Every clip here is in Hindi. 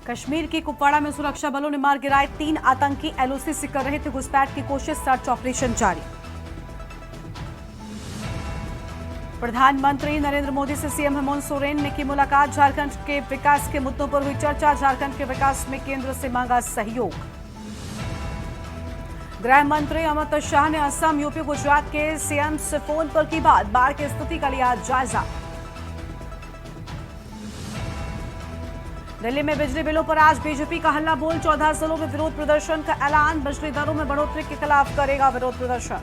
कश्मीर के कुपवाड़ा में सुरक्षा बलों ने मार गिराए 3 आतंकी। एलओसी से कर रहे थे घुसपैठ की कोशिश। सर्च ऑपरेशन जारी। प्रधानमंत्री नरेंद्र मोदी से सीएम हेमंत सोरेन ने की मुलाकात। झारखंड के विकास के मुद्दों पर हुई चर्चा। झारखंड के विकास में केंद्र से मांगा सहयोग। गृह मंत्री अमित शाह ने असम, यूपी, गुजरात के सीएम से फोन पर की बात। बाढ़ की स्थिति का लिया जायजा। दिल्ली में बिजली बिलों पर आज बीजेपी का हल्ला बोल। 14 जिलों में विरोध प्रदर्शन का ऐलान। बिजली दरों में बढ़ोतरी के खिलाफ करेगा विरोध प्रदर्शन।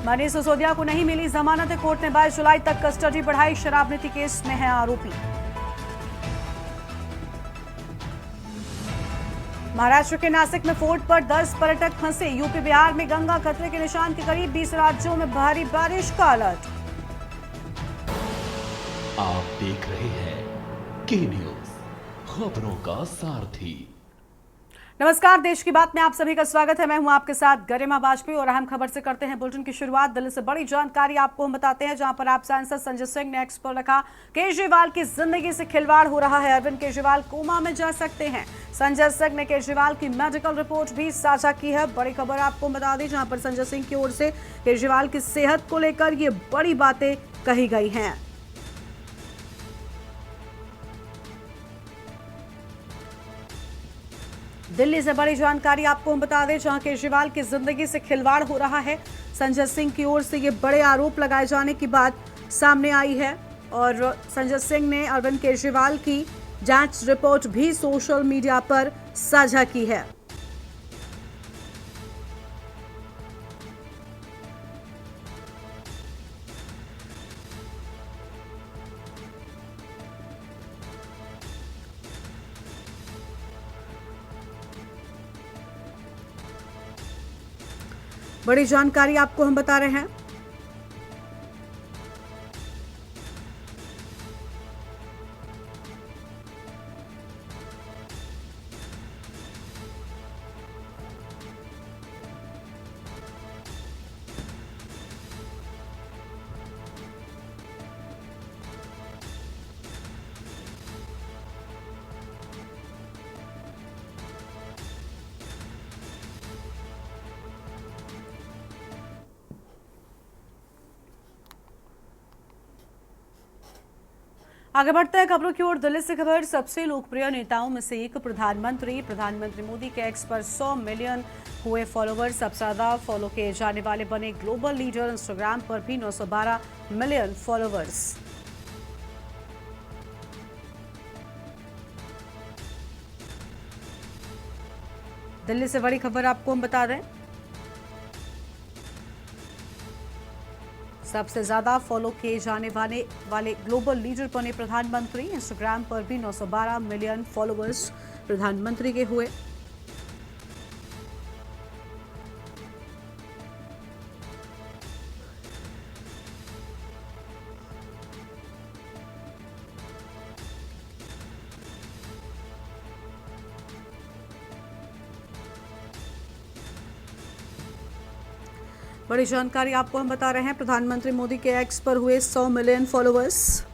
मनीष सिसोदिया को नहीं मिली जमानत। कोर्ट ने 22 जुलाई तक कस्टडी बढ़ाई। शराब नीति केस में है आरोपी। महाराष्ट्र के नासिक में फोर्ट पर 10 पर्यटक फंसे। यूपी बिहार में गंगा खतरे के निशान के करीब। 20 राज्यों में भारी बारिश का अलर्ट। आप देख रहे हैं के न्यूज, खबरों का सारथी। नमस्कार, देश की बात में आप सभी का स्वागत है। मैं हूं आपके साथ गरिमा वाजपेयी और अहम खबर से करते हैं बुलेटिन की शुरुआत। दिल्ली से बड़ी जानकारी आपको हम बताते हैं, जहां पर आप सांसद संजय सिंह ने एक्स पर लिखा, केजरीवाल की जिंदगी से खिलवाड़ हो रहा है। अरविंद केजरीवाल कोमा में जा सकते हैं। संजय सिंह ने केजरीवाल की मेडिकल रिपोर्ट भी साझा की है। बड़ी खबर आपको बता दी, जहां पर संजय सिंह की ओर से केजरीवाल की सेहत को लेकर ये बड़ी बातें कही गई हैं। दिल्ली से बड़ी जानकारी आपको हम बता दें, जहां केजरीवाल की जिंदगी से खिलवाड़ हो रहा है। संजय सिंह की ओर से ये बड़े आरोप लगाए जाने की बात सामने आई है और संजय सिंह ने अरविंद केजरीवाल की जांच रिपोर्ट भी सोशल मीडिया पर साझा की है। बड़ी जानकारी आपको हम बता रहे हैं। आगे बढ़ते हैं खबरों की ओर। दिल्ली से खबर, सबसे लोकप्रिय नेताओं में से एक प्रधानमंत्री मोदी के एक्स पर 100 मिलियन हुए फॉलोवर्स। सबसे ज्यादा फॉलो किए जाने वाले बने ग्लोबल लीडर। इंस्टाग्राम पर भी 912 मिलियन फॉलोवर्स। दिल्ली से बड़ी खबर आपको हम बता दें, सबसे ज्यादा फॉलो किए जाने वाले ग्लोबल लीडर बने प्रधानमंत्री। इंस्टाग्राम पर भी 912 मिलियन फॉलोअर्स प्रधानमंत्री के हुए। बड़ी जानकारी आपको हम बता रहे हैं, प्रधानमंत्री मोदी के एक्स पर हुए 100 मिलियन फॉलोअर्स।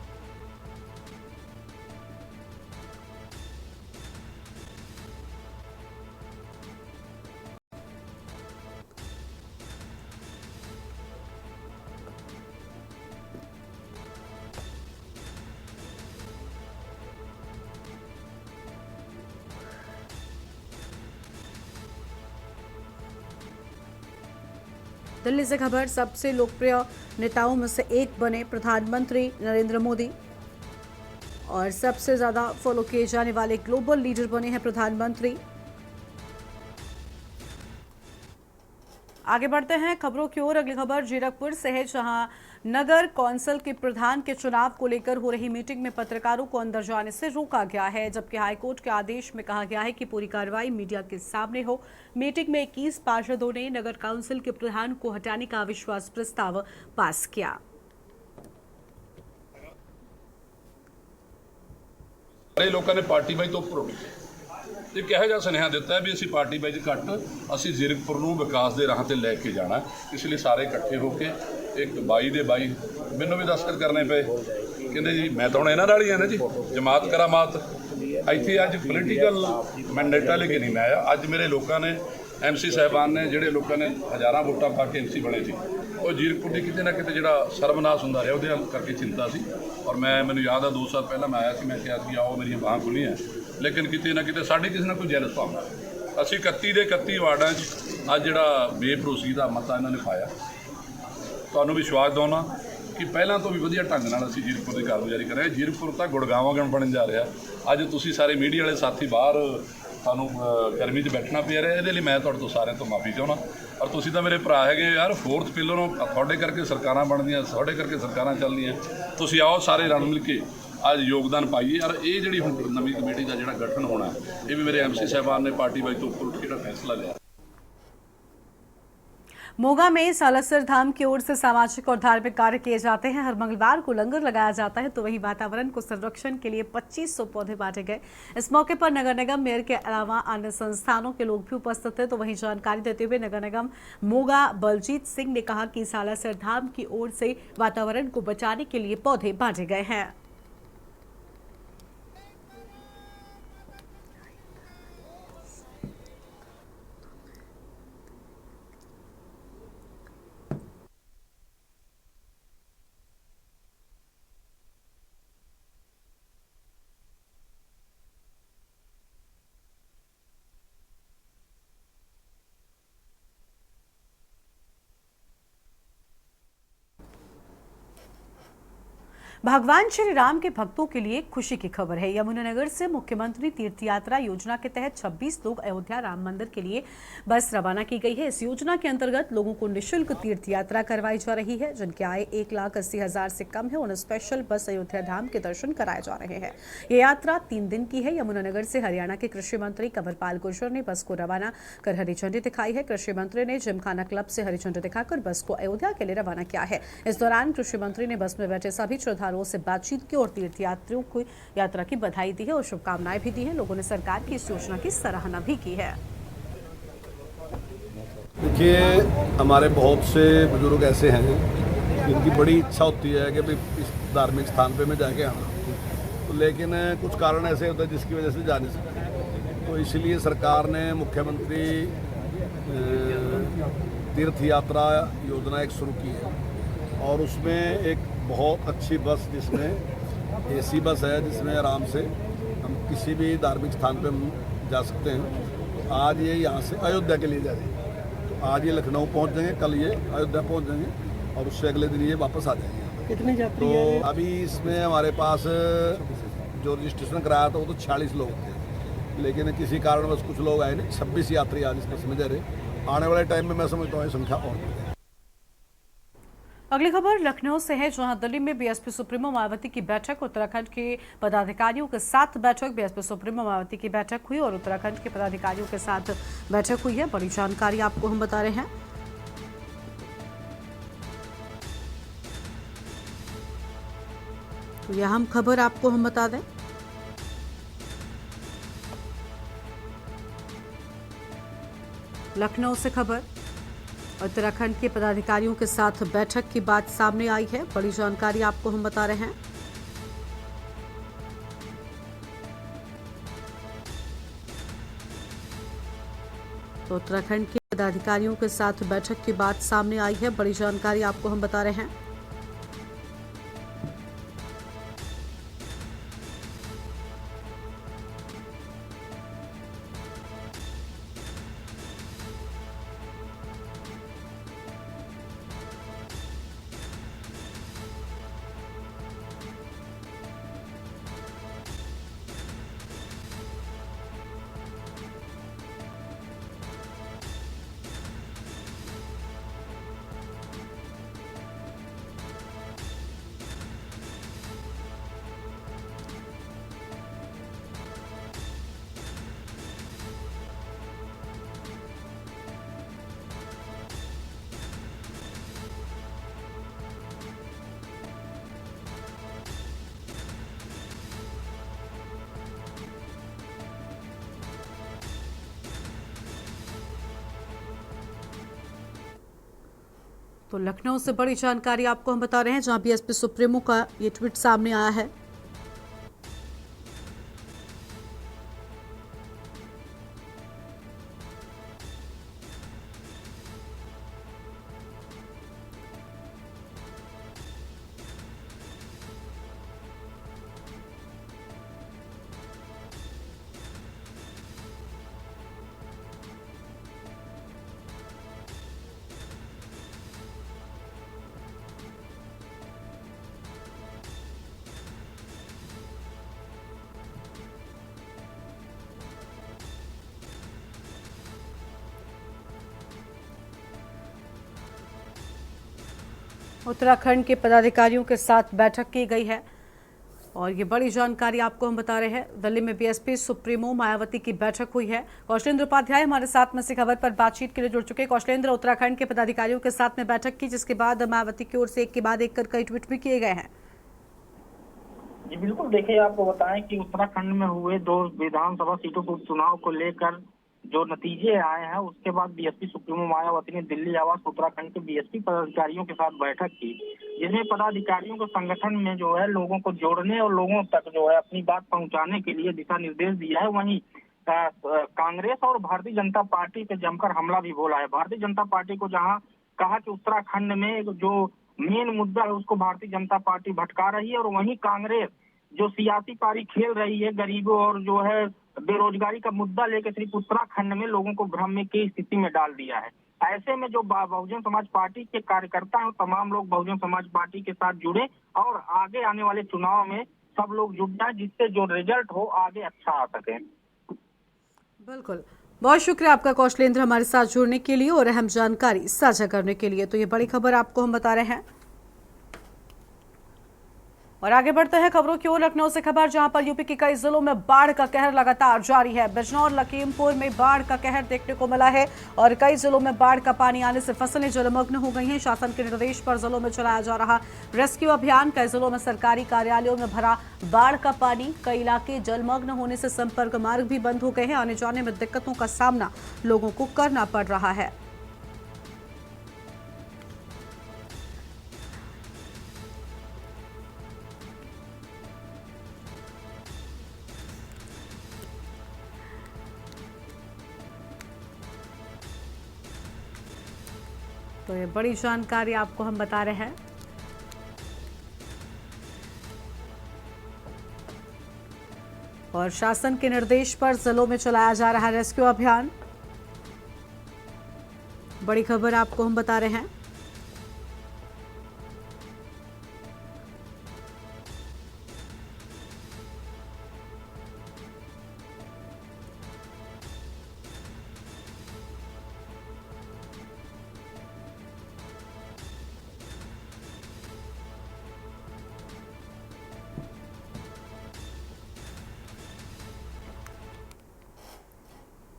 दिल्ली से खबर, सबसे लोकप्रिय नेताओं में से एक बने प्रधानमंत्री नरेंद्र मोदी और सबसे ज्यादा फॉलो किए जाने वाले ग्लोबल लीडर बने हैं प्रधानमंत्री। आगे बढ़ते हैं खबरों की ओर। अगली खबर जीरकपुर से है, जहां नगर कौंसिल के प्रधान के चुनाव को लेकर हो रही मीटिंग में पत्रकारों को अंदर जाने से रोका गया है, जबकि हाईकोर्ट के आदेश में कहा गया है कि पूरी कार्रवाई मीडिया के सामने हो। मीटिंग में 21 पार्षदों ने नगर कौंसिल के प्रधान को हटाने का अविश्वास प्रस्ताव पास किया। लोगों ने पार्टी वाइज तो ਉੱਪਰ ਇਹ ਕਿਹੋ ਜਿਹਾ ਸੁਨੇਹਾ ਦਿੱਤਾ ਵੀ ਅਸੀਂ ਪਾਰਟੀ ਵਾਈਜ਼ ਘੱਟ ਅਸੀਂ ਜ਼ੀਰਕਪੁਰ ਨੂੰ ਵਿਕਾਸ ਦੇ ਰਾਹ ਤੇ ਲੈ ਕੇ ਜਾਣਾ, ਇਸ ਲਈ ਸਾਰੇ ਇਕੱਠੇ ਹੋ ਕੇ ਇੱਕ 22 ਦੇ 22 ਮੈਨੂੰ ਵੀ ਦਸਤਖਤ ਕਰਨੇ ਪਏ ਕਹਿੰਦੇ ਜੀ ਮੈਂ ਤਾਂ ਹੁਣ ਇਹਨਾਂ ਨਾਲ ਹੀ ਆ ਨਾ ਜੀ, ਜਮਾਤ ਕਰਾਮਾਤ। ਇੱਥੇ ਅੱਜ ਪੋਲੀਟੀਕਲ ਮੈਂਡੇਟਾਂ ਲੈ ਕੇ ਨਹੀਂ ਮੈਂ ਆਇਆ। ਅੱਜ ਮੇਰੇ ਲੋਕਾਂ ਨੇ MC ਸਾਹਿਬਾਨ ਨੇ, ਜਿਹੜੇ ਲੋਕਾਂ ਨੇ ਹਜ਼ਾਰਾਂ ਵੋਟਾਂ ਪਾ ਕੇ MC ਬਣੇ ਸੀ, ਉਹ ਜੀਰਕਪੁਰ ਦੀ ਕਿਤੇ ਨਾ ਕਿਤੇ ਜਿਹੜਾ ਸਰਵਨਾਸ਼ ਹੁੰਦਾ ਰਿਹਾ ਉਹਦੇ ਕਰਕੇ ਚਿੰਤਾ ਸੀ। ਔਰ ਮੈਨੂੰ ਯਾਦ ਆ 2 ਸਾਲ ਪਹਿਲਾਂ ਮੈਂ ਆਇਆ ਸੀ, ਮੈਂ ਕਿਹਾ ਸੀ ਆਓ ਮੇਰੀਆਂ ਬਾਹਾਂ ਖੁੱਲ੍ਹੀਆਂ, ਲੇਕਿਨ ਕਿਤੇ ਨਾ ਕਿਤੇ ਸਾਡੀ ਕਿਸੇ ਨਾਲ ਕੋਈ ਜੈਲਸ ਭਾਵਨਾ। ਅਸੀਂ 31 ਦੇ 31 ਵਾਰਡਾਂ 'ਚ ਅੱਜ ਜਿਹੜਾ ਬੇਭਰੋਸਗੀ ਦਾ ਮਤਾ ਇਹਨਾਂ ਨੇ ਪਾਇਆ। ਤੁਹਾਨੂੰ ਵਿਸ਼ਵਾਸ ਦਿਵਾਉਣਾ ਕਿ ਪਹਿਲਾਂ ਤੋਂ ਵੀ ਵਧੀਆ ਢੰਗ ਨਾਲ ਅਸੀਂ ਜੀਰਕਪੁਰ ਦੀ ਕਾਰਗੁਜ਼ਾਰੀ ਕਰ ਰਹੇ ਹਾਂ। ਜੀਰਕਪੁਰ ਤਾਂ ਗੁੜਗਾਵਾਂ ਗਣ ਬਣਨ ਜਾ ਰਿਹਾ। ਅੱਜ ਤੁਸੀਂ ਸਾਰੇ ਮੀਡੀਆ ਵਾਲੇ ਸਾਥੀ ਬਾਹਰ ਤੁਹਾਨੂੰ ਗਰਮੀ 'ਚ ਬੈਠਣਾ ਪਿਆ ਰਿਹਾ, ਇਹਦੇ ਲਈ ਮੈਂ ਤੁਹਾਡੇ ਤੋਂ ਸਾਰਿਆਂ ਤੋਂ ਮਾਫੀ ਚਾਹੁੰਦਾ। ਔਰ ਤੁਸੀਂ ਤਾਂ ਮੇਰੇ ਭਰਾ ਹੈਗੇ ਯਾਰ, 4th ਪਿਲਰ ਤੁਹਾਡੇ ਕਰਕੇ ਸਰਕਾਰਾਂ ਬਣਦੀਆਂ, ਤੁਹਾਡੇ ਕਰਕੇ ਸਰਕਾਰਾਂ ਚੱਲਦੀਆਂ। ਤੁਸੀਂ ਆਓ ਸਾਰੇ ਰਲ ਮਿਲ ਕੇ ਅੱਜ ਯੋਗਦਾਨ ਪਾਈਏ। ਔਰ ਇਹ ਜਿਹੜੀ ਹੁਣ ਨਵੀਂ ਕਮੇਟੀ ਦਾ ਜਿਹੜਾ ਗਠਨ ਹੋਣਾ, ਇਹ ਵੀ ਮੇਰੇ MC ਸਾਹਿਬਾਨ ਨੇ ਪਾर्टी वाइज ਤੋਂ ਉੱਪਰ ਜਿਹੜਾ फैसला लिया। मोगा में सालासर धाम की ओर से सामाजिक और धार्मिक कार्य किए जाते हैं। हर मंगलवार को लंगर लगाया जाता है, तो वहीं वातावरण को संरक्षण के लिए 2500 पौधे बांटे गए। इस मौके पर नगर निगम मेयर के अलावा अन्य संस्थानों के लोग भी उपस्थित थे। तो वहीं जानकारी देते हुए नगर निगम मोगा बलजीत सिंह ने कहा कि सालासर धाम की ओर से वातावरण को बचाने के लिए पौधे बांटे गए हैं। भगवान श्री राम के भक्तों के लिए खुशी की खबर है। यमुनानगर से मुख्यमंत्री तीर्थ यात्रा योजना के तहत 26 लोग अयोध्या राम मंदिर के लिए बस रवाना की गई है। इस योजना के अंतर्गत लोगों को निःशुल्क तीर्थ यात्रा करवाई जा रही है। जिनकी आय 1,80,000 से कम है, उन्हें स्पेशल बस अयोध्या धाम के दर्शन कराए जा रहे हैं। ये यात्रा 3 दिन की है। यमुनानगर से हरियाणा के कृषि मंत्री कंवरपाल गुर्जर ने बस को रवाना कर हरी झंडी दिखाई है। कृषि मंत्री ने जिमखाना क्लब से हरी झंडी दिखाकर बस को अयोध्या के लिए रवाना किया है। इस दौरान कृषि मंत्री ने बस में बैठे सभी श्रद्धालुओं से बातचीत की और तीर्थ यात्रियों को यात्रा की बधाई दी है और शुभकामनाएं भी दी हैं। लोगों ने सरकार की इस योजना की सराहना भी की है। देखिए, हमारे बहुत से बुजुर्ग ऐसे हैं जिनकी बड़ी इच्छा होती है कि भाई इस धार्मिक स्थान पे मैं जाके आना, तो लेकिन कुछ कारण ऐसे होते हैं जिसकी वजह से जा नहीं सकते। तो इसलिए सरकार ने मुख्यमंत्री तीर्थ यात्रा योजना एक शुरू की है और उसमें एक बहुत अच्छी बस, जिसमें AC बस है, जिसमें आराम से हम किसी भी धार्मिक स्थान पे हम जा सकते हैं। तो आज ये यहाँ से अयोध्या के लिए जा रही है। तो आज ये लखनऊ पहुँच जाएंगे, कल ये अयोध्या पहुँच जाएंगे और उससे अगले दिन ये वापस आ जाएंगे। कितने यात्री तो हैं? अभी इसमें हमारे पास जो रजिस्ट्रेशन कराया था वो तो 46 लोग थे, लेकिन किसी कारणवश कुछ लोग आए नहीं। 26 यात्री आज इस बस में जा रहे। आने वाले टाइम में मैं समझता हूँ ये संख्या और बढ़ेगी। अगली खबर लखनऊ से है, जहां दिल्ली में बीएसपी सुप्रीमो मायावती की बैठक, उत्तराखंड के पदाधिकारियों के साथ बैठक। बीएसपी सुप्रीमो मायावती की बैठक हुई और उत्तराखंड के पदाधिकारियों के साथ बैठक हुई है। बड़ी जानकारी आपको हम बता रहे हैं। तो यह हम खबर आपको हम बता दें। लखनऊ से खबर, उत्तराखंड के पदाधिकारियों के साथ बैठक की बात सामने आई है। बड़ी जानकारी आपको हम बता रहे हैं। तो उत्तराखंड के पदाधिकारियों के साथ बैठक की बात सामने आई है। बड़ी जानकारी आपको हम बता रहे हैं। तो लखनऊ से बड़ी जानकारी आपको हम बता रहे हैं, जहां बीएसपी सुप्रीमो का ये ट्वीट सामने आया है। उत्तराखंड के पदाधिकारियों के साथ बैठक की गई है और ये बड़ी जानकारी आपको हम बता रहे हैं। दिल्ली में बीएसपी सुप्रीमो मायावती की बैठक हुई है। कौशलेंद्र उपाध्याय हमारे साथ में से खबर पर बातचीत के लिए जुड़ चुके हैं। कौशलेंद्र, उत्तराखंड के पदाधिकारियों के साथ में बैठक की, जिसके बाद मायावती की ओर से एक के बाद एक कर कई ट्वीट भी किए गए हैं। जी बिल्कुल, देखिए आपको बताएं कि उत्तराखंड में हुए 2 विधानसभा सीटों के उपचुनाव को लेकर जो नतीजे आए हैं, उसके बाद बीएसपी सुप्रीमो मायावती ने दिल्ली आवास उत्तराखंड के बीएसपी पदाधिकारियों के साथ बैठक की, जिसमें पदाधिकारियों को संगठन में जो है लोगों को जोड़ने और लोगों तक जो है अपनी बात पहुंचाने के लिए दिशा निर्देश दिया है। वहीं कांग्रेस और भारतीय जनता पार्टी पे जमकर हमला भी बोला है। भारतीय जनता पार्टी को जहां कहा कि उत्तराखंड में जो मेन मुद्दा है उसको भारतीय जनता पार्टी भटका रही है, और वहीं कांग्रेस जो सियासी पारी खेल रही है, गरीबों और जो है बेरोजगारी का मुद्दा लेकर सिर्फ उत्तराखंड में लोगों को भ्रम की स्थिति में डाल दिया है। ऐसे में जो बहुजन समाज पार्टी के कार्यकर्ता हैं, तमाम लोग बहुजन समाज पार्टी के साथ जुड़े और आगे आने वाले चुनाव में सब लोग जुट जाए, जिससे जो रिजल्ट हो आगे अच्छा आ सके। बिल्कुल, बहुत शुक्रिया आपका कौशलेंद्र, हमारे साथ जुड़ने के लिए और अहम जानकारी साझा करने के लिए। तो ये बड़ी खबर आपको हम बता रहे हैं और आगे बढ़ते हैं खबरों की ओर। लखनऊ से खबर, जहां पर यूपी के कई जिलों में बाढ़ का कहर लगातार जारी है। बिजनौर, लखीमपुर में बाढ़ का कहर देखने को मिला है और कई जिलों में बाढ़ का पानी आने से फसलें जलमग्न हो गई हैं। शासन के निर्देश पर जिलों में चलाया जा रहा रेस्क्यू अभियान। कई जिलों में सरकारी कार्यालयों में भरा बाढ़ का पानी, कई इलाके जलमग्न होने से संपर्क मार्ग भी बंद हो गए हैं। आने जाने में दिक्कतों का सामना लोगों को करना पड़ रहा है। तो ये बड़ी जानकारी आपको हम बता रहे हैं। और शासन के निर्देश पर जिलों में चलाया जा रहा रेस्क्यू अभियान, बड़ी खबर आपको हम बता रहे हैं।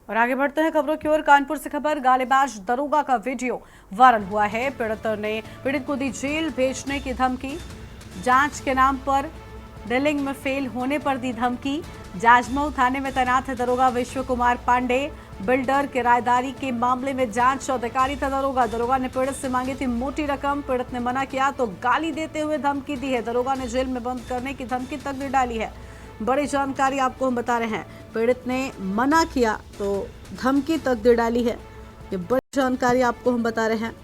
और आगे बढ़ते हैं खबरों की ओर। कानपुर से खबर, गालीबाज दरोगा का वीडियो वायरल हुआ है। पीड़ित को दी जेल भेजने की धमकी, जांच के नाम पर डीलिंग में फेल होने पर दी धमकी। जाजमऊ थाने में तैनात है दरोगा विश्व कुमार पांडे। बिल्डर किराएदारी के मामले में जांच अधिकारी था दरोगा ने पीड़ित से मांगी थी मोटी रकम। पीड़ित ने मना किया तो गाली देते हुए धमकी दी है। दरोगा ने जेल में बंद करने की धमकी तक भी डाली है। बड़ी जानकारी आपको हम बता रहे हैं। पीड़ित ने मना किया तो धमकी तक दे डाली है। ये बड़ी जानकारी आपको हम बता रहे हैं।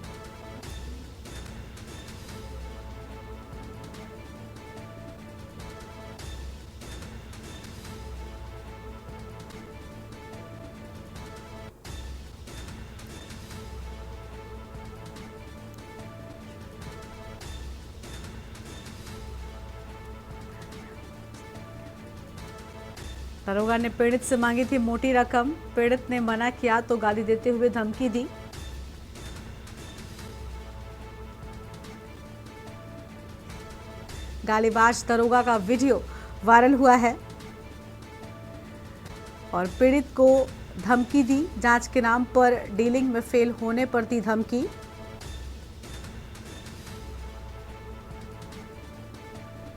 दरोगा ने पीड़ित से मांगी थी मोटी रकम। पीड़ित ने मना किया तो गाली देते हुए धमकी दी। गालीबाज दरोगा का वीडियो वायरल हुआ है और पीड़ित को धमकी दी। जांच के नाम पर डीलिंग में फेल होने पर दी धमकी।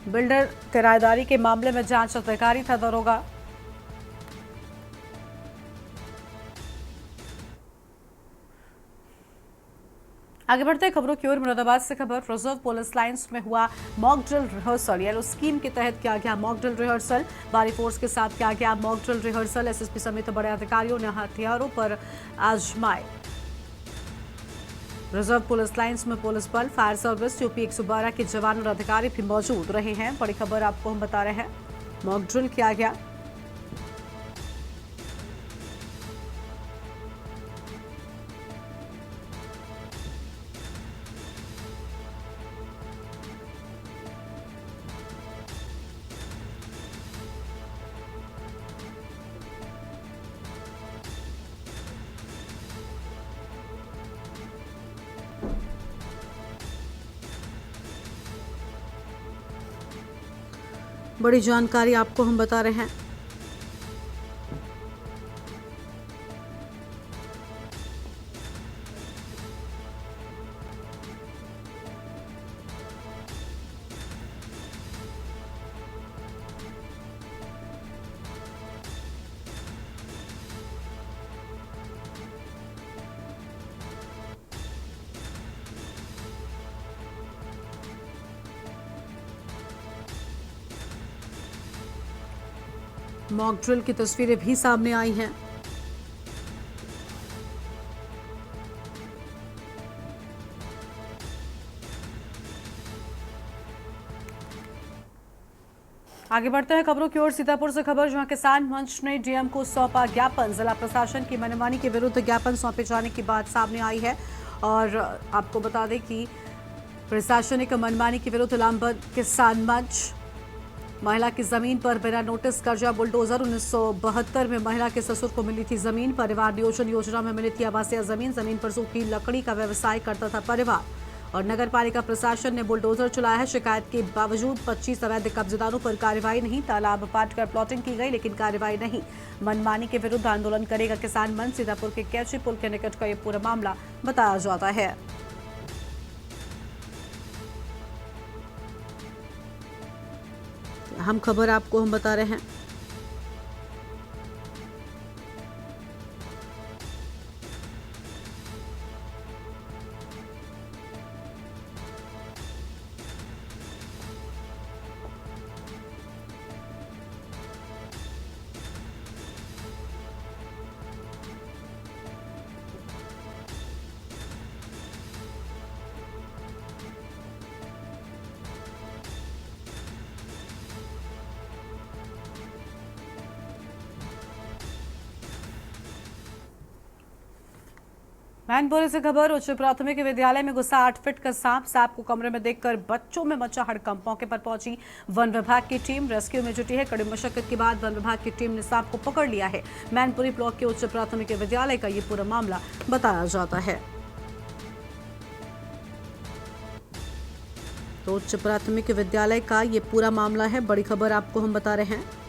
बिल्डर किराएदारी के मामले में जांच अधिकारी था दरोगा। आगे बढ़ते हैं खबरों की ओर। मुरादाबाद से खबर, रिजर्व पुलिस लाइंस में हुआ mock drill rehearsal. Yellow scheme के तहत किया गया मॉक ड्रिल रिहर्सल। भारी फोर्स के साथ किया गया मॉक ड्रिल रिहर्सल। एसएसपी समेत बड़े अधिकारियों ने हथियारों पर आजमाए। रिजर्व पुलिस लाइंस में पुलिस बल, फायर सर्विस, यूपी 112 के जवान और अधिकारी भी मौजूद रहे हैं। बड़ी खबर आपको हम बता रहे हैं, मॉक ड्रिल किया गया। बड़ी जानकारी आपको हम बता रहे हैं। मॉक ड्रिल की तस्वीरें भी सामने आई हैं। आगे बढ़ते हैं खबरों की ओर। सीतापुर से खबर, जहां किसान मंच ने डीएम को सौंपा ज्ञापन। जिला प्रशासन की मनमानी के विरुद्ध ज्ञापन सौंपे जाने की बात सामने आई है। और आपको बता दें कि प्रशासनिक मनमानी के विरुद्ध लामबंद किसान मंच, महिला की जमीन पर बिना नोटिस कर्जा बुलडोजर। 1972 में महिला के ससुर को मिली थी जमीन। परिवार नियोजन योजना में मिली थी आवासीय जमीन पर सूखी लकड़ी का व्यवसाय करता था परिवार। और नगर पालिका प्रशासन ने बुलडोजर चलाया है। शिकायत के बावजूद 25 अवैध कब्जेदारों पर कार्रवाई नहीं। तालाब पाटकर प्लॉटिंग की गई लेकिन कार्रवाई नहीं। मनमानी के विरुद्ध आंदोलन करेगा किसान मंच। सीतापुर के कैची पुल के निकट का ये पूरा मामला बताया जाता है। हम खबर आपको हम बता रहे हैं। मैनपुरी से खबर, उच्च प्राथमिक विद्यालय में घुसा 8 फीट का सांप। सांप को कमरे में देखकर बच्चों में मचा हड़कंप। मौके पर पहुंची वन विभाग की टीम रेस्क्यू में जुटी है। कड़ी मशक्कत के बाद वन विभाग की टीम ने सांप को पकड़ लिया है। मैनपुरी ब्लॉक के उच्च प्राथमिक विद्यालय का ये पूरा मामला बताया जाता है। तो उच्च प्राथमिक विद्यालय का ये पूरा मामला है। बड़ी खबर आपको हम बता रहे हैं।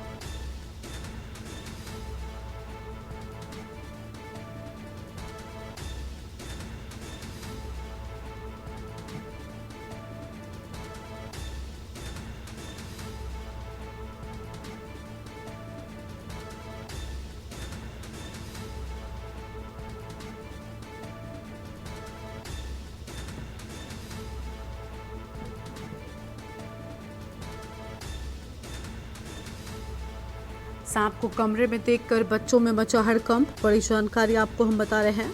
सांप को कमरे में देखकर बच्चों में मचा हड़कंप। बड़ी जानकारी आपको हम बता रहे हैं।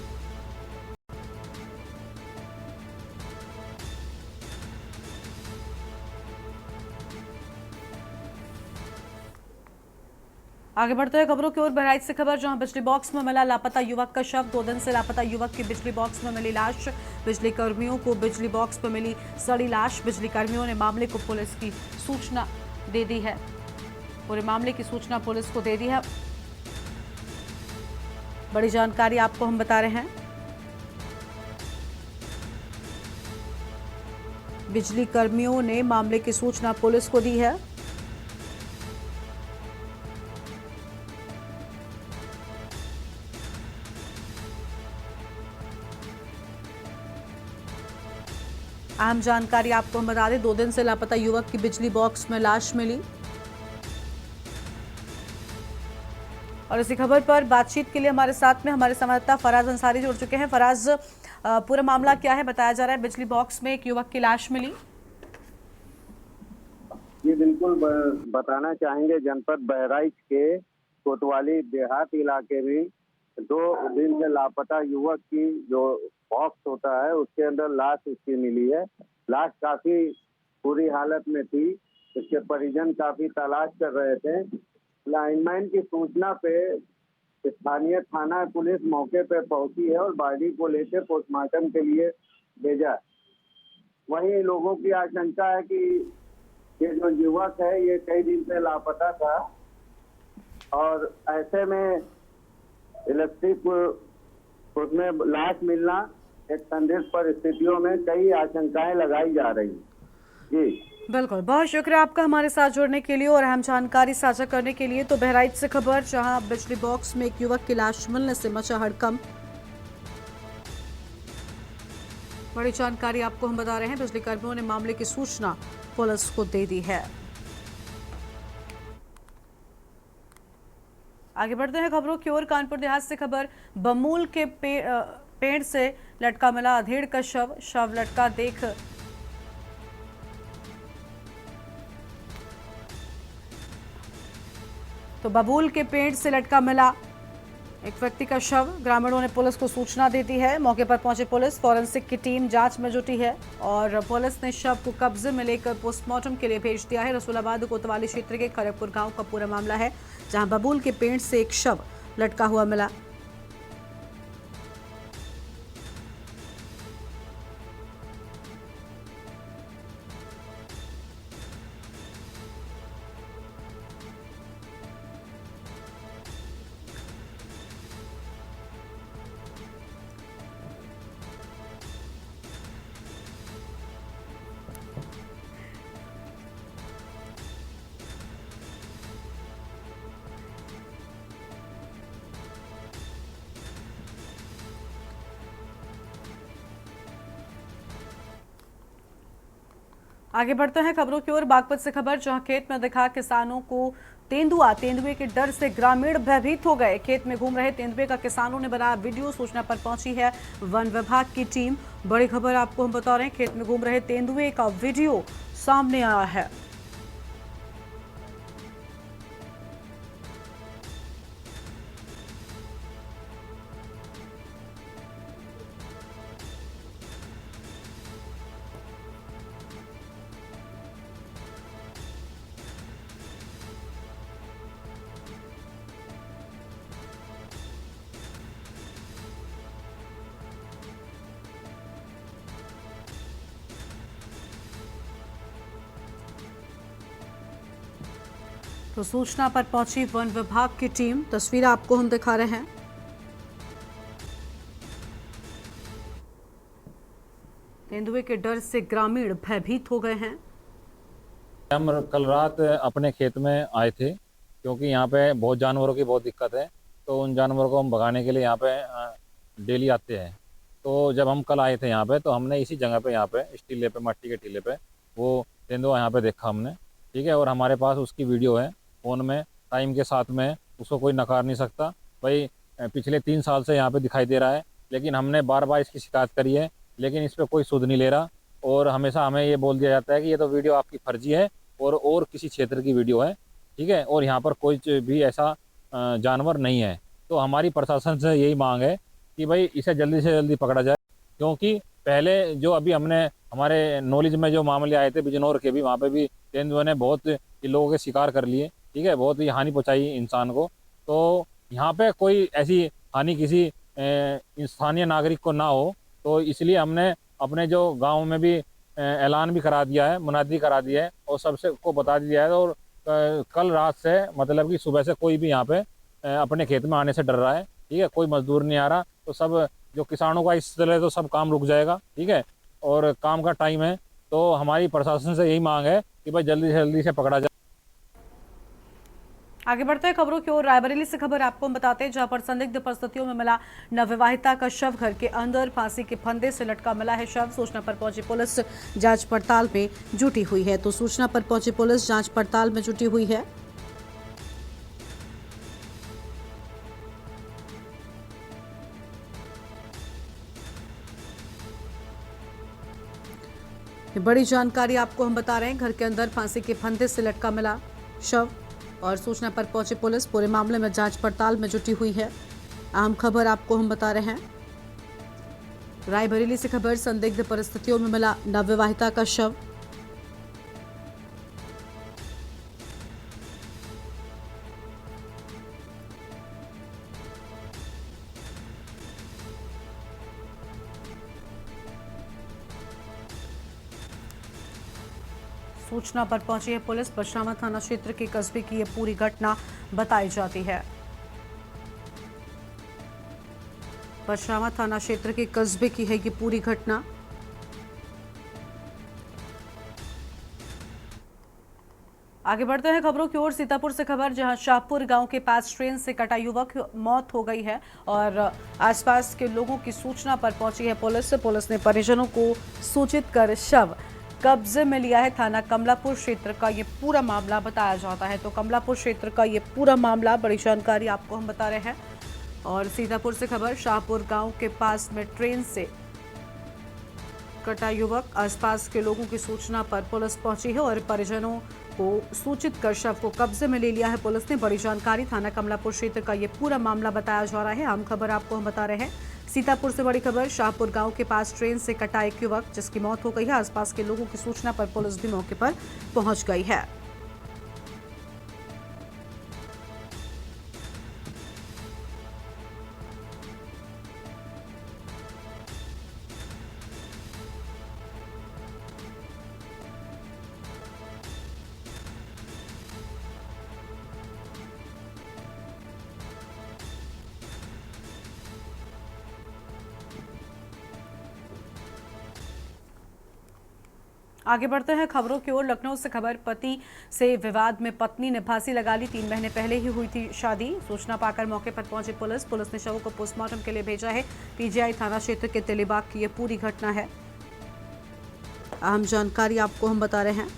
आगे बढ़ते हैं खबरों की ओर। बहराइच से खबर, जहां बिजली बॉक्स में मिला लापता युवक का शव। 2 दिन से लापता युवक की बिजली बॉक्स में मिली लाश। बिजली कर्मियों को बिजली बॉक्स में मिली सड़ी लाश। बिजली कर्मियों ने मामले को पुलिस की सूचना दे दी है। पूरे मामले की सूचना पुलिस को दे दी है। बड़ी जानकारी आपको हम बता रहे हैं। बिजली कर्मियों ने मामले की सूचना पुलिस को दी है। अहम जानकारी आपको हम बता दें, 2 दिन से लापता युवक की बिजली बॉक्स में लाश मिली। और इसी खबर पर बातचीत के लिए हमारे साथ में हमारे संवाददाता फराज अंसारी जुड़ चुके हैं। फराज, पूरा मामला क्या है? बताया जा रहा है बिजली बॉक्स में एक युवक की लाश मिली। जी बिल्कुल बताना चाहेंगे, जनपद बहराइच के कोतवाली देहात इलाके में 2 दिन से लापता युवक की जो बॉक्स होता है उसके अंदर लाश उसकी मिली है। लाश काफी बुरी हालत में थी, इसके परिजन काफी तलाश कर रहे थे। लाइनमैन की सूचना पे स्थानीय थाना पुलिस मौके पे पहुंची है और बॉडी को लेकर पोस्टमार्टम के लिए भेजा। वहीं लोगों की आशंका है कि ये जो युवक है ये कई दिन से लापता था और ऐसे में इलेक्ट्रिक उसमें लाश मिलना एक संदिग्ध परिस्थितियों में कई आशंकाएं लगाई जा रही हैं। जी बिल्कुल, बहुत शुक्रिया आपका हमारे साथ जुड़ने के लिए और अहम जानकारी साझा करने के लिए। तो बहराइच से खबर, जहां बिजली बॉक्स में एक युवक की लाश मिलने से मचा हड़कंप। बड़ी जानकारी आपको हम बता रहे हैं, बिजली कर्मियों ने मामले की सूचना पुलिस को दे दी है। आगे बढ़ते हैं खबरों की ओर। कानपुर देहात से खबर, बमूल के पेड़ से लटका मिला अधेड़ का शव लटका देख तो बबूल के पेड़ से लटका मिला एक व्यक्ति का शव। ग्रामीणों ने पुलिस को सूचना दे दी है। मौके पर पहुंची पुलिस, फॉरेंसिक की टीम जांच में जुटी है और पुलिस ने शव को कब्जे में लेकर पोस्टमार्टम के लिए भेज दिया है। रसूलाबाद कोतवाली क्षेत्र के खड़गपुर गांव का पूरा मामला है, जहां बबूल के पेड़ से एक शव लटका हुआ मिला। आगे बढ़ते हैं खबरों की ओर। बागपत से खबर, जहां खेत में दिखा किसानों को तेंदुए के डर से ग्रामीण भयभीत हो गए। खेत में घूम रहे तेंदुए का किसानों ने बनाया वीडियो। सूचना पर पहुंची है वन विभाग की टीम। बड़ी खबर आपको हम बता रहे हैं, खेत में घूम रहे तेंदुए का वीडियो सामने आया है। तो सूचना पर पहुंची वन विभाग की टीम। तस्वीर आपको हम दिखा रहे हैं। तेंदुए के डर से ग्रामीण भयभीत हो गए हैं। हम कल रात अपने खेत में आए थे, क्योंकि यहाँ पे बहुत जानवरों की बहुत दिक्कत है, तो उन जानवरों को हम भगाने के लिए यहाँ पे डेली आते हैं। तो जब हम कल आए थे यहाँ पे, तो हमने इसी जगह पे, यहाँ पे इस टीले पे, मट्टी के टीले पे वो तेंदुआ यहाँ पे देखा हमने, ठीक है। और हमारे पास उसकी वीडियो है फ़ोन में, टाइम के साथ में, उसको कोई नकार नहीं सकता। भाई पिछले 3 साल से यहाँ पे दिखाई दे रहा है, लेकिन हमने बार बार इसकी शिकायत करी है, लेकिन इस पर कोई सुध नहीं ले रहा। और हमेशा हमें ये बोल दिया जाता है कि ये तो वीडियो आपकी फर्जी है और किसी क्षेत्र की वीडियो है, ठीक है, और यहाँ पर कोई भी ऐसा जानवर नहीं है। तो हमारी प्रशासन से यही मांग है कि भाई इसे जल्दी से जल्दी पकड़ा जाए, क्योंकि पहले जो अभी हमने हमारे नॉलेज में जो मामले आए थे बिजनौर के भी, वहाँ पे भी तेंदुए ने बहुत लोगों के शिकार कर लिए, ठीक है, बहुत ही हानि पहुँचाई इंसान को। तो यहाँ पे कोई ऐसी हानि किसी स्थानीय नागरिक को ना हो, तो इसलिए हमने अपने जो गांव में भी ऐलान भी करा दिया है, मुनादी करा दिया है और सबसे को बता दिया है। और कल रात से, मतलब कि सुबह से कोई भी यहाँ पे अपने खेत में आने से डर रहा है, ठीक है, कोई मजदूर नहीं आ रहा। तो सब जो किसानों का इस तरह तो सब काम रुक जाएगा, ठीक है, और काम का टाइम है। तो हमारी प्रशासन से यही मांग है कि भाई जल्दी से जल्दी से पकड़ा जाए। आगे बढ़ते हैं खबरों की ओर। रायबरेली से खबर आपको हम बताते हैं, जहां पर संदिग्ध परिस्थितियों में मिला नवविवाहिता का शव। घर के अंदर फांसी के फंदे से लटका मिला है शव। सूचना पर पहुंची पुलिस जांच पड़ताल में जुटी हुई है। तो सूचना पर पहुंची पुलिस जांच पड़ताल में जुटी हुई है। ये बड़ी जानकारी आपको हम बता रहे हैं। घर के अंदर फांसी के फंदे से लटका मिला शव और सूचना पर पहुंची पुलिस पूरे मामले में जांच पड़ताल में जुटी हुई है। अहम खबर आपको हम बता रहे हैं। रायबरेली से खबर, संदिग्ध परिस्थितियों में मिला नवविवाहिता का शव। सूचना पर पहुंची है पुलिस। परशुरामा थाना क्षेत्र के कस्बे की ये पूरी घटना बताई जाती है। परशुरामा थाना क्षेत्र के कस्बे की है ये पूरी घटना। आगे बढ़ते हैं खबरों की ओर। सीतापुर से खबर, जहां शाहपुर गांव के पास ट्रेन से कटा युवक मौत हो गई है और आसपास के लोगों की सूचना पर पहुंची है पुलिस। पुलिस ने परिजनों को सूचित कर शव कब्जे में लिया है। थाना कमलापुर क्षेत्र का ये पूरा मामला बताया जाता है। तो कमलापुर क्षेत्र का ये पूरा मामला, बड़ी जानकारी आपको हम बता रहे हैं। और सीतापुर से खबर, शाहपुर गांव के पास में ट्रेन से कटा युवक, आसपास के लोगों की सूचना पर पुलिस पहुंची है और परिजनों को सूचित कर शव को कब्जे में ले लिया है पुलिस ने। बड़ी जानकारी, थाना कमलापुर क्षेत्र का ये पूरा मामला बताया जा रहा है। आम खबर आपको हम बता रहे हैं। सीतापुर से बड़ी खबर, शाहपुर गांव के पास ट्रेन से कटा एक युवक जिसकी मौत हो गई है। आसपास के लोगों की सूचना पर पुलिस भी मौके पर पहुंच गई है। आगे बढ़ते हैं खबरों की ओर। लखनऊ से खबर, पति से विवाद में पत्नी ने फांसी लगा ली। 3 महीने पहले ही हुई थी शादी। सूचना पाकर मौके पर पहुंची पुलिस। पुलिस ने शव को पोस्टमार्टम के लिए भेजा है। पीजीआई थाना क्षेत्र के तेलीबाग की यह पूरी घटना है। अहम जानकारी आपको हम बता रहे हैं।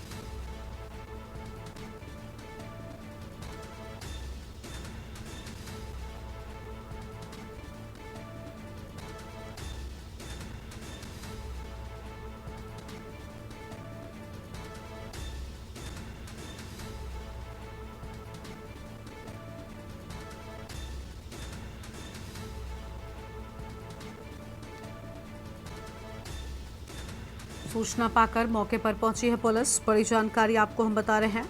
सूचना पाकर मौके पर पहुंची है पुलिस। बड़ी जानकारी आपको हम बता रहे हैं।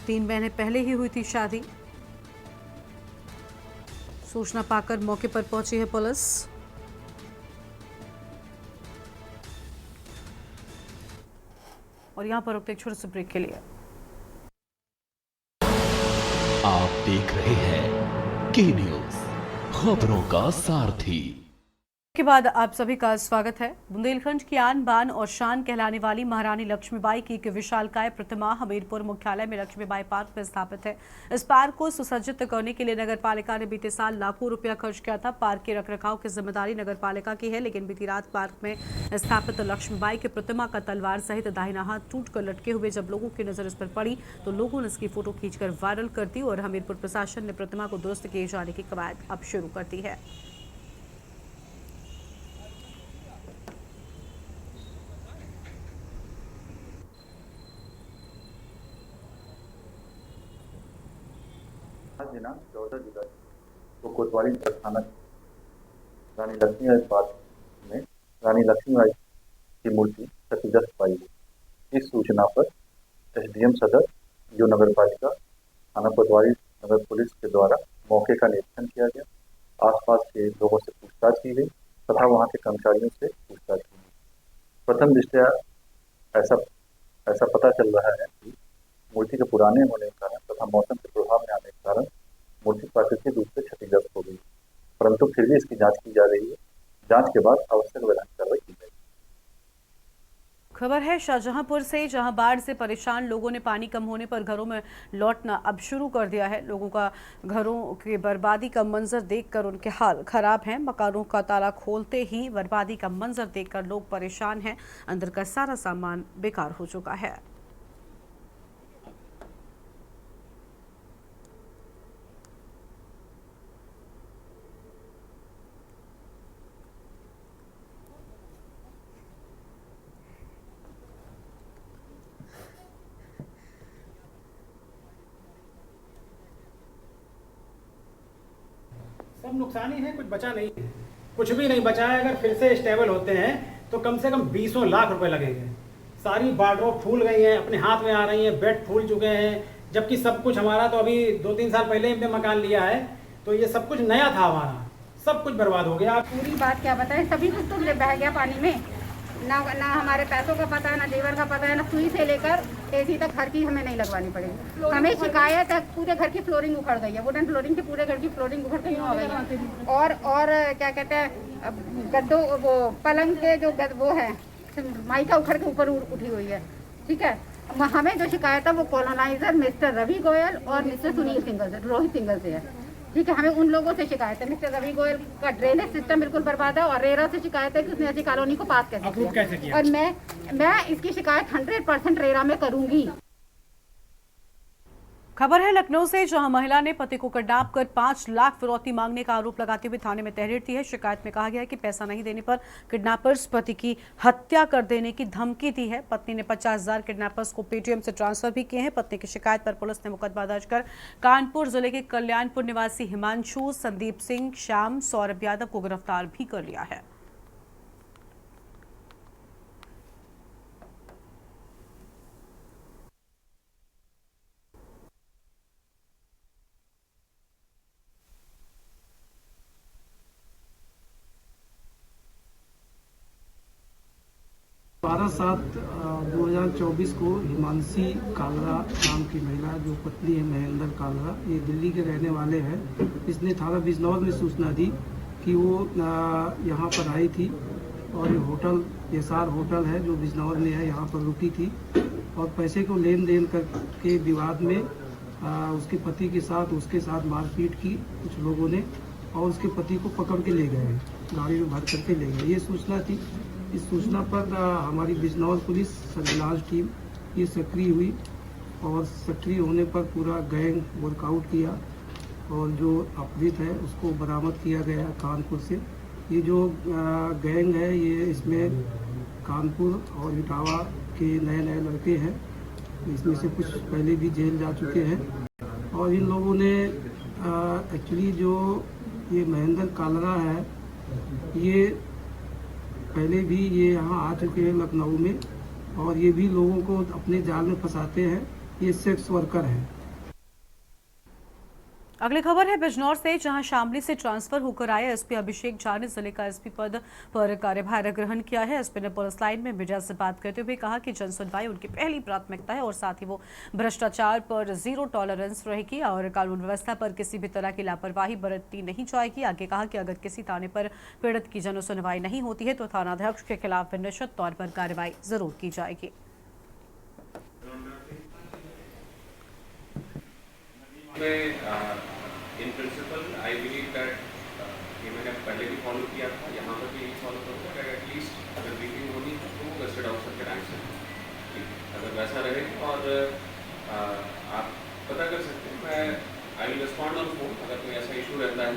तीन महीने पहले ही हुई थी शादी। सूचना पाकर मौके पर पहुंची है पुलिस। और यहां पर रुकते एक छोटे से ब्रेक के लिए। आप देख रहे हैं के न्यूज, खबरों का सारथी। के बाद आप सभी का स्वागत है। बुंदेलखंड की आन बान और शान कहलाने वाली महारानी लक्ष्मीबाई की एक विशालकाय प्रतिमा हमीरपुर मुख्यालय में लक्ष्मीबाई पार्क में स्थापित है। इस पार्क को सुसज्जित करने के लिए नगर पालिका ने बीते साल लाखों रुपया खर्च किया था। पार्क के रखरखाव की जिम्मेदारी नगर पालिका की है, लेकिन बीती रात पार्क में स्थापित लक्ष्मीबाई की प्रतिमा का तलवार सहित दाहिना हाथ टूट कर लटके हुए जब लोगों की नजर इस पर पड़ी तो लोगों ने इसकी फोटो खींचकर वायरल कर दी और हमीरपुर प्रशासन ने प्रतिमा को दुरुस्त किए जाने की कवायद अब शुरू कर दी है। दिनांक 14 जुलाई को कोतवाली थाना रानी लक्ष्मीबाई पार्क में रानी लक्ष्मीबाई की मूर्ति क्षतिग्रस्त पाई गई। इस सूचना पर एसडीएम सदर जो नगर पालिका थाना कोतवाली नगर पुलिस के द्वारा मौके का निरीक्षण किया गया। आसपास के लोगों से पूछताछ की गई तथा वहां के कर्मचारियों से पूछताछ की गई। प्रथम दृष्टया ऐसा पता चल रहा है कि मूर्ति के पुराने होने के कारण तथा मौसम के प्रभाव में आने के कारण मूर्ति प्राकृतिक रूप से क्षतिग्रस्त हो गई, परंतु फिर भी इसकी जांच की जा रही है। जांच के बाद आवश्यक वैधानिक कार्रवाई की जाएगी। खबर है शाहजहांपुर से, जहां बाढ़ से परेशान लोगों ने पानी कम होने पर घरों में लौटना अब शुरू कर दिया है। लोगों का घरों की बर्बादी का मंजर देखकर उनके हाल खराब हैं। मकानों का ताला खोलते ही बर्बादी का मंजर देखकर लोग परेशान हैं। अंदर का सारा सामान बेकार हो चुका है। सब नुकसान ही है, कुछ बचा नहीं है, कुछ भी नहीं बचा है। अगर फिर से स्टेबल होते हैं तो कम से कम 20 लाख रुपए लगेंगे। सारी वार्डरोब फूल गई हैं, अपने हाथ में आ रही हैं, बेड फूल चुके हैं, जबकि सब कुछ हमारा तो अभी 2-3 साल पहले हमने मकान लिया है, तो ये सब कुछ नया था हमारा, सब कुछ बर्बाद हो गया। पूरी बात क्या बताएं, सभी कुछ तो बह गया पानी में। ना हमारे पैसों का पता है, ना जेवर का पता है, ना सुई से लेकर एसी तक हर चीज हमें नहीं लगवानी पड़ेगी। हमें शिकायत है, पूरे घर की फ्लोरिंग उखड़ गई है, वुडन फ्लोरिंग की पूरे घर की फ्लोरिंग उखड़ के हो गई है। और क्या कहते हैं, गद्दों वो पलंग के जो वो है माइका उखड़ के ऊपर उठी हुई है। ठीक है, हमें जो शिकायत है वो कॉलोनाइजर मिस्टर रवि गोयल और मिस्टर सुनील सिंघल से, रोहित सिंघल से है। ठीक है, हमें उन लोगों से शिकायत है। मिस्टर रवि गोयल का ड्रेनेज सिस्टम बिल्कुल बर्बाद है और रेरा से शिकायत है कि उसने ऐसी कॉलोनी को पास कैसे किया। और मैं इसकी शिकायत 100% रेरा में करूंगी। खबर है लखनऊ से, जहां महिला ने पति को किडनैप कर 5 लाख फिरौती मांगने का आरोप लगाते हुए थाने में तहरीर दी है। शिकायत में कहा गया है कि पैसा नहीं देने पर किडनैपर्स पति की हत्या कर देने की धमकी दी है। पत्नी ने 50,000 किडनैपर्स को पेटीएम से ट्रांसफर भी किए हैं। पत्नी की शिकायत पर पुलिस ने मुकदमा दर्ज कर कानपुर जिले के कल्याणपुर निवासी हिमांशु, संदीप सिंह, श्याम, सौरभ यादव को गिरफ्तार भी कर लिया है। बारह 7/2024 को हिमांशी कालरा नाम की महिला, जो पत्नी है महेंद्र कालरा, ये दिल्ली के रहने वाले हैं। इसने थाना बिजनौर में सूचना दी कि वो यहाँ पर आई थी और ये होटल एसआर होटल है जो बिजनौर में है, यहाँ पर रुकी थी और पैसे को लेन देन करके विवाद में उसके पति के साथ उसके साथ मारपीट की कुछ लोगों ने और उसके पति को पकड़ के ले गए, गाड़ी में भर करके ले गए। ये सूचना थी। इस सूचना पर हमारी बिजनौर पुलिस सर्विलांस टीम ये सक्रिय हुई और सक्रिय होने पर पूरा गैंग वर्कआउट किया और जो अपराधी है उसको बरामद किया गया कानपुर से। ये जो गैंग है ये इसमें कानपुर और इटावा के नए लड़के हैं, इसमें से कुछ पहले भी जेल जा चुके हैं और इन लोगों ने एक्चुअली जो ये महेंद्र कालरा है ये पहले भी ये यहाँ आ चुके हैं लखनऊ में और ये भी लोगों को अपने जाल में फंसाते हैं। ये सेक्स वर्कर हैं। अगली खबर है बिजनौर से, जहां शामली से ट्रांसफर होकर आए एसपी अभिषेक झा ने जिले का एसपी पद पर कार्यभार ग्रहण किया है। एसपी ने पुलिस लाइन में मीडिया से बात करते हुए कहा कि जन सुनवाई उनकी पहली प्राथमिकता है और साथ ही वो भ्रष्टाचार पर 0 टॉलरेंस रहेगी और कानून व्यवस्था पर किसी भी तरह की लापरवाही बरती नहीं जाएगी। आगे कहा कि अगर किसी थाने पर पीड़ित की जन सुनवाई नहीं होती है तो थानाध्यक्ष के खिलाफ निश्चित तौर पर कार्रवाई जरूर की जाएगी। In principle I believe that ये मैंने पहले भी फॉलो किया था, यहाँ पर भी यही फॉलो करूँगा कि एटलीस्ट अगर मीटिंग होनी है तो गस्टेड ऑफिसर के रैंक से, अगर वैसा रहे और आप पता कर सकते हैं। मैं I will respond on phone अगर कोई ऐसा इशू रहता है।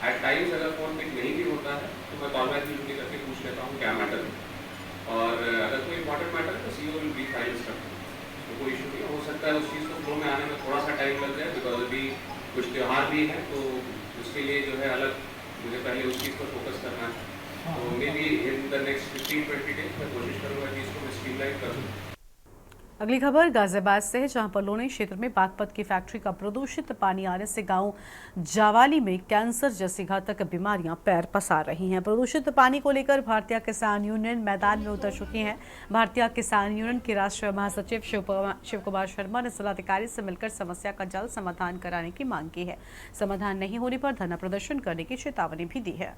एट टाइम्स अगर फोन पिक नहीं भी होता है तो मैं कॉल बैक ड्यूटी करके पूछ लेता हूँ क्या मैटर है और अगर कोई इंपॉर्टेंट मैटर है तो CO will be file instruct, तो कोई इशू नहीं हो सकता है। उस चीज़ को फ्लो में आने में थोड़ा सा टाइम लग जाए बिकॉज अभी कुछ त्यौहार भी हैं तो उसके लिए जो है अलग मुझे पहले उस चीज़ पर फोकस करना है। तो may be in the next 15-20 days मैं कोशिश करूँगा कि इसको मैं स्ट्रीमलाइन करूँ। अगली खबर गाजियाबाद से है, जहां पलोनी क्षेत्र में बागपत की फैक्ट्री का प्रदूषित पानी आने से गांव जावाली में कैंसर जैसी घातक बीमारियां पैर पसार रही हैं। प्रदूषित पानी को लेकर भारतीय किसान यूनियन मैदान में उतर चुकी है। भारतीय किसान यूनियन के राष्ट्रीय महासचिव शिव कुमार शर्मा ने जिलाधिकारी से मिलकर समस्या का जल्द समाधान कराने की मांग की है। समाधान नहीं होने पर धरना प्रदर्शन करने की चेतावनी भी दी है।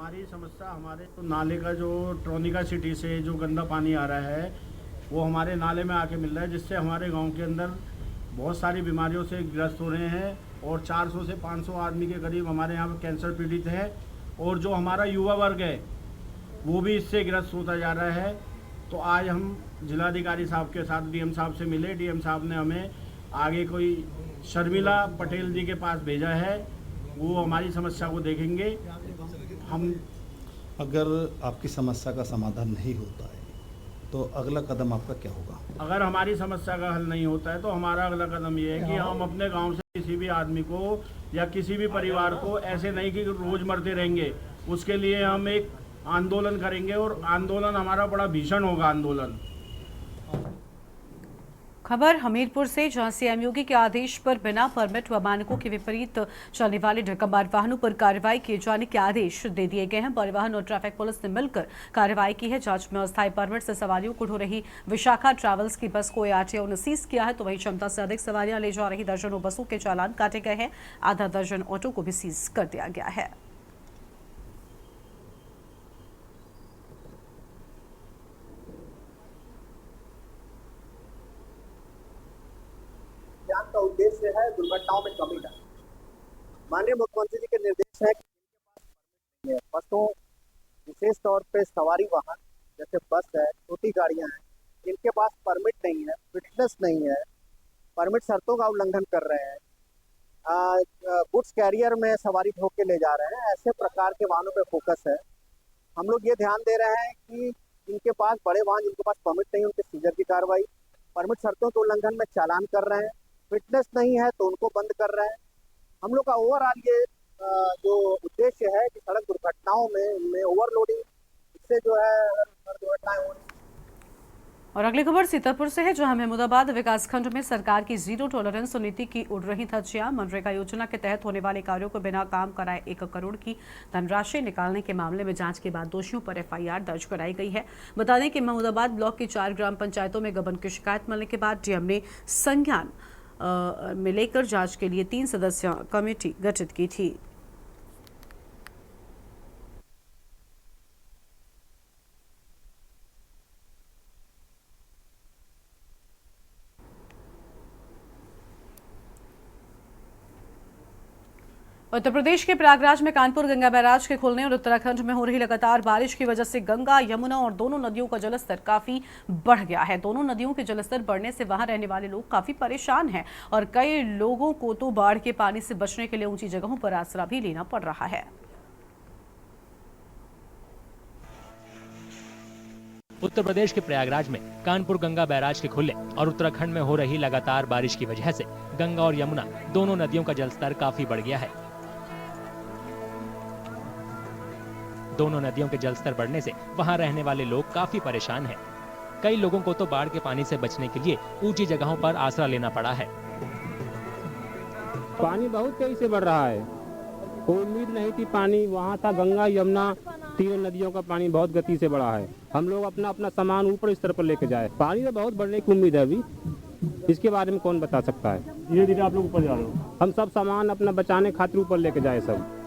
हमारी समस्या हमारे तो नाले का जो ट्रोनिका सिटी से जो गंदा पानी आ रहा है वो हमारे नाले में आके मिल रहा है, जिससे हमारे गांव के अंदर बहुत सारी बीमारियों से ग्रस्त हो रहे हैं और 400 से 500 आदमी के करीब हमारे यहाँ पर कैंसर पीड़ित है और जो हमारा युवा वर्ग है वो भी इससे ग्रस्त होता जा रहा है। तो आज हम जिलाधिकारी साहब के साथ डीएम साहब से मिले। डीएम साहब ने हमें आगे कोई शर्मिला पटेल जी के पास भेजा है, वो हमारी समस्या को देखेंगे। हम अगर आपकी समस्या का समाधान नहीं होता है तो अगला कदम आपका क्या होगा? अगर हमारी समस्या का हल नहीं होता है तो हमारा अगला कदम ये है कि हम अपने गांव से किसी भी आदमी को या किसी भी परिवार को ऐसे नहीं कि रोज मरते रहेंगे, उसके लिए हम एक आंदोलन करेंगे और आंदोलन हमारा बड़ा भीषण होगा आंदोलन। खबर हमीरपुर से, जहां सीएम योगी के आदेश पर बिना परमिट व मानकों के विपरीत चलने वाले ढक्कामार वाहनों पर कार्रवाई किए जाने के आदेश दे दिए गए हैं। परिवहन और ट्रैफिक पुलिस ने मिलकर कार्रवाई की है। जांच में अस्थायी परमिट से सवारियों को ढो रही विशाखा ट्रैवल्स की बस को ARTO ने सीज किया है, तो वही क्षमता से अधिक सवारियां ले जा रही दर्जनों बसों के चालान काटे गए हैं। आधा दर्जन ऑटो को भी सीज कर दिया गया है। का उद्देश्य है दुर्घटनाओं में कमी लाना। माननीय मुख्यमंत्री जी के निर्देश है कि बसों, विशेष तौर पे सवारी वाहन जैसे बस है, छोटी गाड़ियां हैं, इनके पास परमिट नहीं है, फिटनेस नहीं है, परमिट शर्तों का उल्लंघन कर रहे हैं, गुड्स कैरियर में सवारी ढो के ले जा रहे हैं, ऐसे प्रकार के वाहनों पे फोकस है। हम लोग ये ध्यान दे रहे हैं कि इनके पास बड़े वाहन जिनके पास परमिट नहीं, उनके सीजर की कार्रवाई, परमिट शर्तों के उल्लंघन में चालान कर रहे हैं, फिटनेस नहीं है तो उनको बंद कर रहे हैं। हम लोग का ओवरऑल ये जो उद्देश्य है कि सड़क दुर्घटनाओं में ओवरलोडिंग, इससे जो है दुर्घटनाएं हो रही हैं। और अगली खबर सीतापुर से है, जहां महमूदाबाद विकासखंड में सरकार की जीरो टॉलरेंस नीति की उड़ रही धज्जियां। मनरेगा योजना के तहत होने वाले कार्यों को बिना काम कराए 1 करोड़ की धनराशि निकालने के मामले में जांच के बाद दोषियों पर FIR दर्ज कराई गई है। बता दें कि महमूदाबाद ब्लॉक की 4 ग्राम पंचायतों में गबन की शिकायत मिलने के बाद डीएम ने संज्ञान में लेकर जांच के लिए 3 सदस्यीय कमेटी गठित की थी। उत्तर प्रदेश के प्रयागराज में कानपुर गंगा बैराज के खुलने और उत्तराखंड में हो रही लगातार बारिश की वजह से गंगा, यमुना और दोनों नदियों का जलस्तर काफी बढ़ गया है। दोनों नदियों के जलस्तर बढ़ने से वहां रहने वाले लोग काफी परेशान हैं और कई लोगों को तो बाढ़ के पानी से बचने के लिए ऊंची जगहों पर आसरा भी लेना पड़ रहा है। उत्तर प्रदेश के प्रयागराज में कानपुर गंगा बैराज के खुलने और उत्तराखंड में हो रही लगातार बारिश की वजह से गंगा और यमुना दोनों नदियों का जलस्तर काफी बढ़ गया है। दोनों नदियों के जलस्तर बढ़ने से वहां रहने वाले लोग काफी परेशान हैं। कई लोगों को तो बाढ़ के पानी से बचने के लिए ऊंची जगहों पर आसरा लेना पड़ा है। पानी बहुत तेजी से बढ़ रहा है, कोई उम्मीद नहीं थी। पानी वहाँ था, गंगा यमुना तीनों नदियों का पानी बहुत गति से बढ़ा है। हम लोग अपना अपना सामान ऊपर स्तर पर लेके जाए, पानी तो बहुत बढ़ने की उम्मीद है अभी, इसके बारे में कौन बता सकता है। धीरे धीरे आप लोग ऊपर जा रहे हो, हम सब सामान अपना बचाने खातिर ऊपर लेके जाए सब।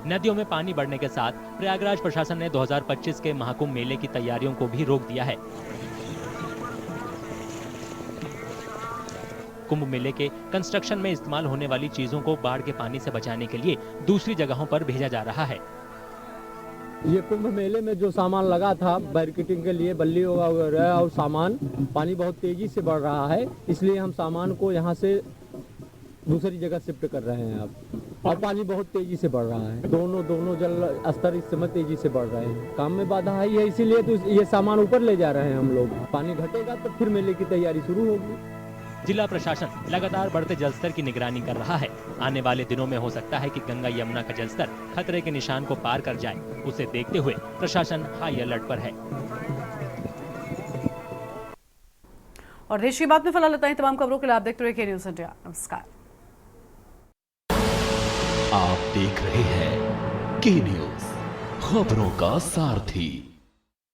नदियों में पानी बढ़ने के साथ प्रयागराज प्रशासन ने 2025 के महाकुंभ मेले की तैयारियों को भी रोक दिया है। कुंभ मेले के कंस्ट्रक्शन में इस्तेमाल होने वाली चीजों को बाढ़ के पानी से बचाने के लिए दूसरी जगहों पर भेजा जा रहा है। ये कुंभ मेले में जो सामान लगा था बैरिकेडिंग के लिए, बल्ली वगैरह और सामान, पानी बहुत तेजी से बढ़ रहा है, इसलिए हम सामान को यहाँ से दूसरी जगह शिफ्ट कर रहे हैं अब। और पानी बहुत तेजी से बढ़ रहा है, दोनों जल स्तर इस समय तेजी से बढ़ रहे हैं। काम में बाधा आई है, इसीलिए तो ये सामान ऊपर ले जा रहे हैं हम लोग। पानी घटेगा तो फिर मेले की तैयारी शुरू होगी। जिला प्रशासन लगातार बढ़ते जलस्तर की निगरानी कर रहा है। आने वाले दिनों में हो सकता है कि गंगा यमुना का जलस्तर खतरे के निशान को पार कर जाए। उसे देखते हुए प्रशासन हाई अलर्ट पर है। और देश की बात में फिलहाल इतना ही। तमाम खबरों के लिए आप देखते रहिए न्यूज़ इंडिया। नमस्कार। आप देख रहे हैं के न्यूज़, खबरों का सारथी।